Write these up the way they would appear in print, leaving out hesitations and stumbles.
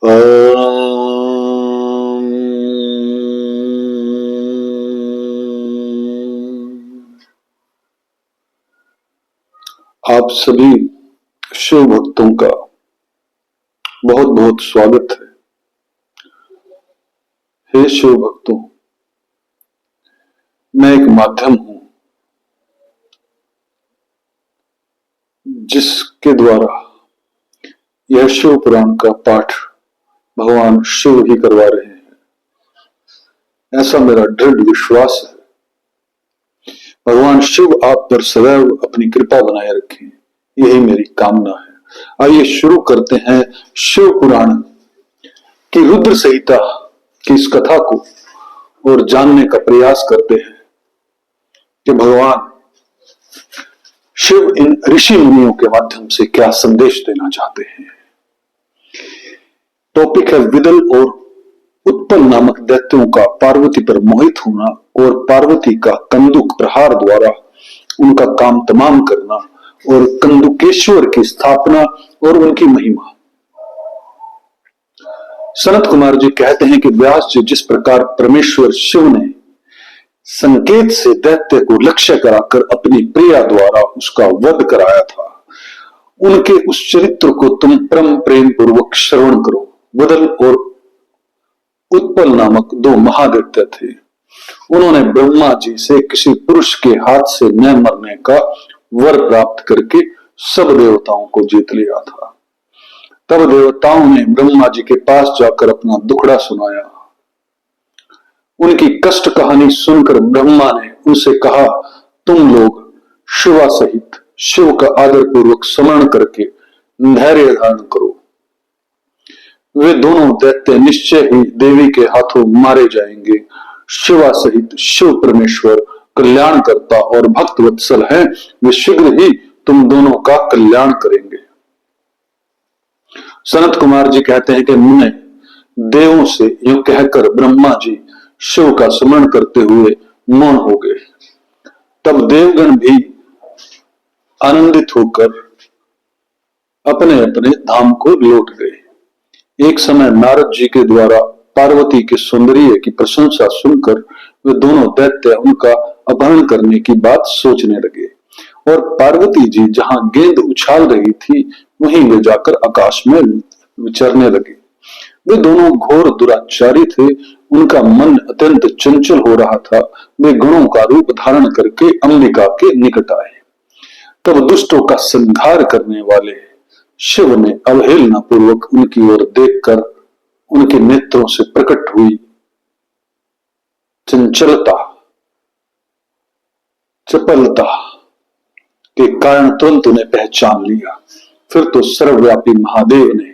आप सभी शिव भक्तों का बहुत बहुत स्वागत है। हे शिव भक्तों, मैं एक माध्यम हूं जिसके द्वारा यह शिव पुराण का पाठ भगवान शिव ही करवा रहे हैं, ऐसा मेरा दृढ़ विश्वास है। भगवान शिव आप पर सदैव अपनी कृपा बनाए रखें, यही मेरी कामना है। आइए शुरू करते हैं शिव पुराण की रुद्र संहिता की इस कथा को और जानने का प्रयास करते हैं कि भगवान शिव इन ऋषि मुनियों के माध्यम से क्या संदेश देना चाहते हैं। टॉपिक है विदल और उत्पल नामक दैत्यों का पार्वती पर मोहित होना और पार्वती का कंदुक प्रहार द्वारा उनका काम तमाम करना और कंदुकेश्वर की स्थापना और उनकी महिमा। सनत कुमार जी कहते हैं कि व्यास जी जिस प्रकार परमेश्वर शिव ने संकेत से दैत्य को लक्ष्य कराकर अपनी प्रिया द्वारा उसका वध कराया था, उनके उस चरित्र को तुम परम प्रेम पूर्वक श्रवण करो। विदल और उत्पल नामक दो महादैत्य थे। उन्होंने ब्रह्मा जी से किसी पुरुष के हाथ से न मरने का वर प्राप्त करके सब देवताओं को जीत लिया था। तब देवताओं ने ब्रह्मा जी के पास जाकर अपना दुखड़ा सुनाया। उनकी कष्ट कहानी सुनकर ब्रह्मा ने उनसे कहा, तुम लोग शिवा सहित शिव का आदर पूर्वक स्मरण करके धैर्य धारण करो। वे दोनों दैत्य निश्चय ही देवी के हाथों मारे जाएंगे। शिवा सहित शिव परमेश्वर कल्याण करता और भक्त वत्सल हैं, वे शीघ्र ही तुम दोनों का कल्याण करेंगे। सनत कुमार जी कहते हैं कि मुने देवों से यूं कहकर ब्रह्मा जी शिव का स्मरण करते हुए मौन हो गए। तब देवगण भी आनंदित होकर अपने अपने धाम को लौट गए। एक समय नारद जी के द्वारा पार्वती के सौंदर्य की प्रशंसा सुनकर वे दोनों दैत्य उनका अपहरण करने की बात सोचने लगे और पार्वती जी जहां गेंद उछाल रही थी वहीं ले जाकर आकाश में विचरने लगे। वे दोनों घोर दुराचारी थे, उनका मन अत्यंत चंचल हो रहा था। वे गुणों का रूप धारण करके अंबिका के निकट आए। तब दुष्टों का संहार करने वाले शिव ने अवहेलना पूर्वक उनकी ओर देखकर उनके नेत्रों से प्रकट हुई चंचलता चपलता के कारण तुरंत उन्हें पहचान लिया। फिर तो सर्वव्यापी महादेव ने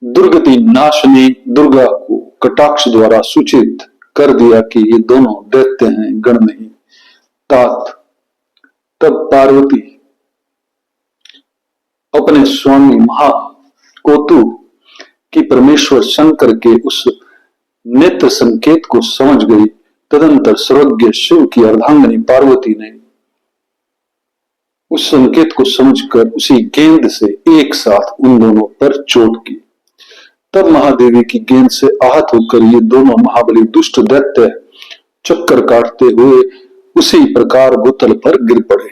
दुर्गति नाशनी दुर्गा को कटाक्ष द्वारा सूचित कर दिया कि ये दोनों दैत्य हैं, गण नहीं तात। तब पार्वती अपने स्वामी महाकोतु की परमेश्वर शंकर के उस नेत्र संकेत को समझ गई। तदंतर सर्वज्ञ शिव की अर्धांगिनी पार्वती ने उस संकेत को समझकर उसी गेंद से एक साथ उन दोनों पर चोट की। तब महादेवी की गेंद से आहत होकर ये दोनों महाबली दुष्ट दैत्य चक्कर काटते हुए उसी प्रकार भूतल पर गिर पड़े,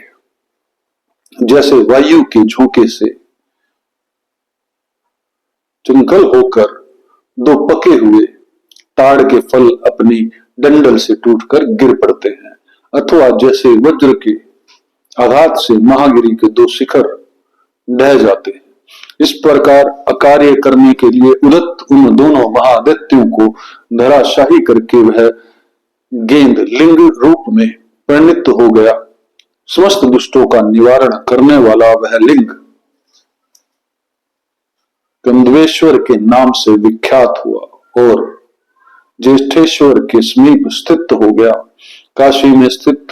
जैसे वायु के झोंके से चंचल होकर दो पके हुए ताड़ के फल अपनी डंडल से टूटकर गिर पड़ते हैं, अथवा जैसे वज्र के आघात से महागिरी के दो शिखर ढह जाते हैं। इस प्रकार अकार्य करने के लिए उदत्त उन दोनों महादैत्यों को धराशाही करके वह गेंद लिंग रूप में परिणित हो गया। समस्त दुष्टों का निवारण करने वाला वह लिंग कंदवेश्वर के नाम से विख्यात हुआ और ज्येष्ठेश्वर के समीप स्थित हो गया। काशी में स्थित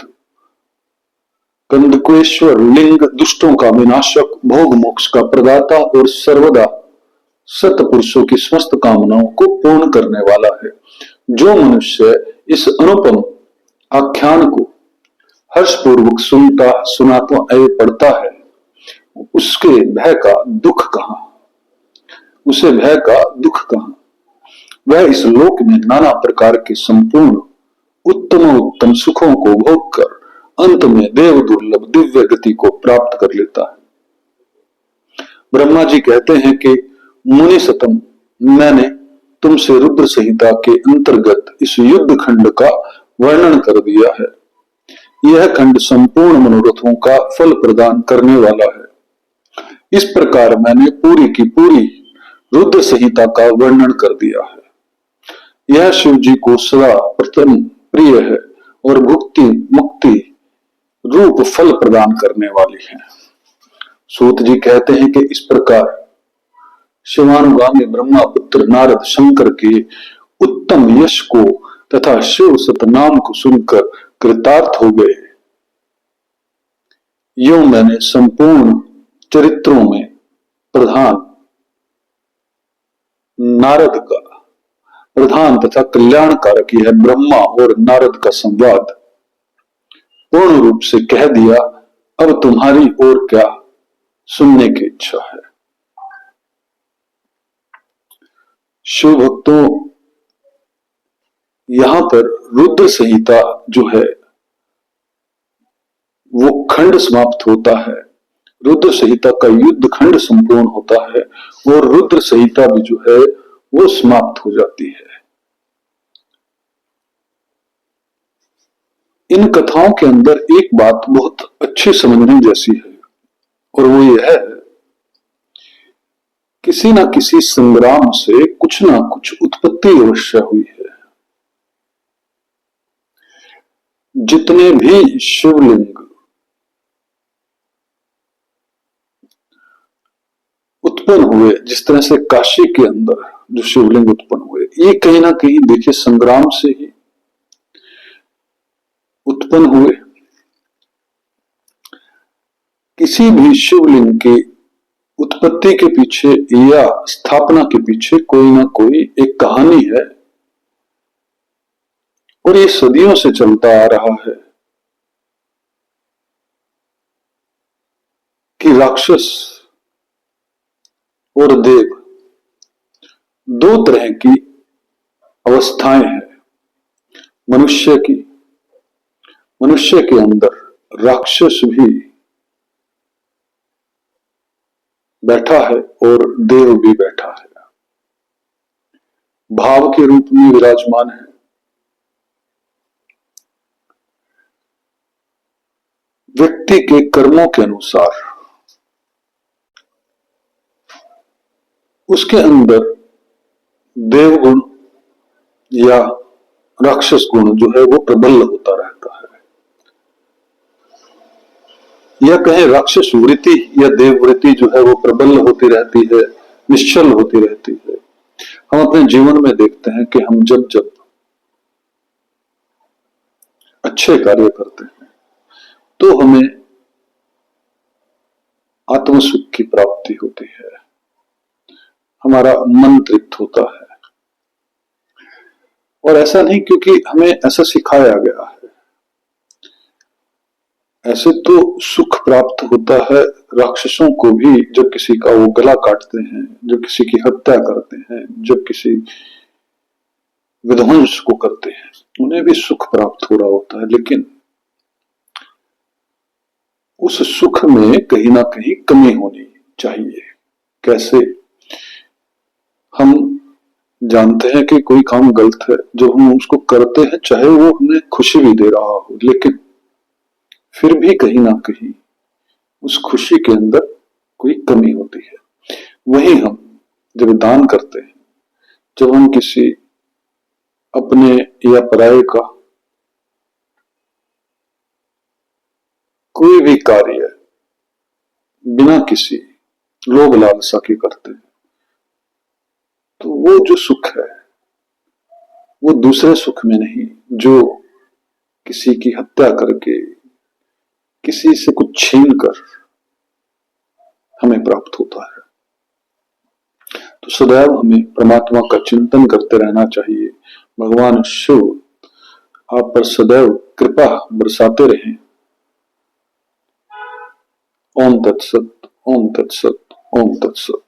कंदकेश्वर लिंग दुष्टों का विनाशक, भोग मोक्ष का प्रदाता और सर्वदा सत्पुरुषों की समस्त कामनाओं को पूर्ण करने वाला है। जो मनुष्य इस अनुपम आख्यान को हर्षपूर्वक सुनाता एवं पढ़ता है, उसके भय का दुख कहां। उसे भय का दुख कहां। वह इस लोक में नाना प्रकार के संपूर्ण उत्तम सुखों को भोग कर अंत में देव दुर्लभ दिव्य गति को प्राप्त कर लेता है। ब्रह्मा जी कहते हैं कि मुनि सतम, मैंने तुमसे रुद्र संहिता के अंतर्गत इस युद्ध खंड का वर्णन कर दिया है। यह खंड संपूर्ण मनोरथों का फल प्रदान करने वाला है। इस प्रकार मैंने पूरी की पूरी रुद्र संहिता का वर्णन कर दिया है। यह शिव जी को सदा प्रथम प्रिय है और भुक्ति मुक्ति रूप फल प्रदान करने वाली है। सूत जी कहते हैं कि इस प्रकार शिवानुगामी ब्रह्मा पुत्र नारद शंकर के उत्तम यश को तथा शिव सतनाम को सुनकर कृतार्थ हो गए। यूं मैंने संपूर्ण चरित्रों में प्रधान नारद का प्रधान तथा कल्याणकारक यह ब्रह्मा और नारद का संवाद पूर्ण रूप से कह दिया। अब तुम्हारी और क्या सुनने की इच्छा है। शिव भक्तों, यहां पर रुद्र संहिता जो है वो खंड समाप्त होता है। रुद्र संहिता का युद्ध खंड संपूर्ण होता है और रुद्र संहिता भी जो है वो समाप्त हो जाती है। इन कथाओं के अंदर एक बात बहुत अच्छी समझने जैसी है और वो यह है, किसी ना किसी संग्राम से कुछ ना कुछ उत्पत्ति अवश्य हुई है। जितने भी शिवलिंग उत्पन्न हुए, जिस तरह से काशी के अंदर जो शिवलिंग उत्पन्न हुए, ये कहीं ना कहीं देखिए संग्राम से ही उत्पन्न हुए। किसी भी शिवलिंग की उत्पत्ति के पीछे या स्थापना के पीछे कोई ना कोई एक कहानी है और ये सदियों से चलता आ रहा है कि राक्षस और देव दो तरह की अवस्थाएं हैं। मनुष्य के अंदर राक्षस भी बैठा है और देव भी बैठा है, भाव के रूप में विराजमान है। व्यक्ति के कर्मों के अनुसार उसके अंदर देवगुण या राक्षस गुण जो है वो प्रबल होता रहता है, या कहें राक्षस वृत्ति या देव वृत्ति जो है वो प्रबल होती रहती है, निश्चल होती रहती है। हम अपने जीवन में देखते हैं कि हम जब जब अच्छे कार्य करते हैं तो हमें आत्म सुख की प्राप्ति होती है, हमारा मन तृप्त होता है। और ऐसा नहीं क्योंकि हमें ऐसा सिखाया गया है, ऐसे तो सुख प्राप्त होता है राक्षसों को भी जब किसी का वो गला काटते हैं, जब किसी की हत्या करते हैं, जब किसी विध्वंस को करते हैं, उन्हें भी सुख प्राप्त हो रहा होता है। लेकिन उस सुख में कहीं ना कहीं कमी होनी चाहिए। कैसे? हम जानते हैं कि कोई काम गलत है, जब हम उसको करते हैं चाहे वो हमें खुशी भी दे रहा हो, लेकिन फिर भी कहीं ना कहीं उस खुशी के अंदर कोई कमी होती है। वही हम जब दान करते हैं, जब हम किसी अपने या पराये का कोई भी कार्य बिना किसी लोभ लालसा के करते हैं, तो वो जो सुख है वो दूसरे सुख में नहीं, जो किसी की हत्या करके, किसी से कुछ छीन कर हमें प्राप्त होता है। तो सदैव हमें परमात्मा का चिंतन करते रहना चाहिए। भगवान शिव आप पर सदैव कृपा बरसाते रहें। ओम तत्सत, ओम तत्सत, ओम तत्सत।